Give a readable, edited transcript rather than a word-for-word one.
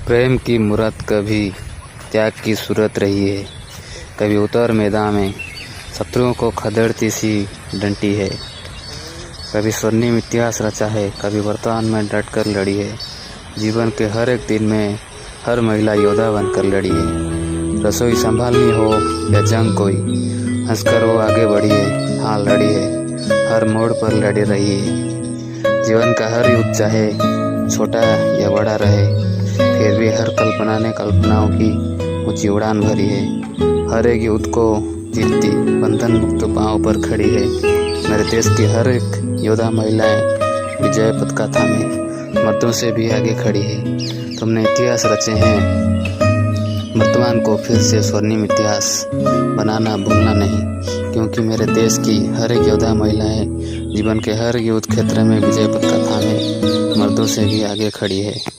प्रेम की मुराद कभी त्याग की सूरत रही है। कभी उतर मैदान में शत्रुओं को खदेड़ती सी डंटी है। कभी स्वर्णिम इतिहास रचा है, कभी वर्तमान में डट कर लड़ी है। जीवन के हर एक दिन में हर महिला योद्धा बनकर लड़ी है। रसोई संभालनी हो या जंग कोई, हंसकर वो आगे बढ़ी है। हाँ, लड़ी है, हर मोड़ पर लड़ी रही है। जीवन का हर युद्ध चाहे छोटा या बड़ा रहे, फिर भी हर कल्पनाओं की ऊंची उड़ान भरी है। हर एक युद्ध को जीतती बंधन मुक्त पांव पर खड़ी है। मेरे देश की हर एक योद्धा महिलाएं विजय पताका थामे मर्दों से भी आगे खड़ी है। तुमने इतिहास रचे हैं, वर्तमान को फिर से स्वर्णिम इतिहास बनाना भूलना नहीं, क्योंकि मेरे देश की हर एक योद्धा महिलाएं जीवन के हर युद्ध क्षेत्र में विजय पताका थामे मर्दों से भी आगे खड़ी है।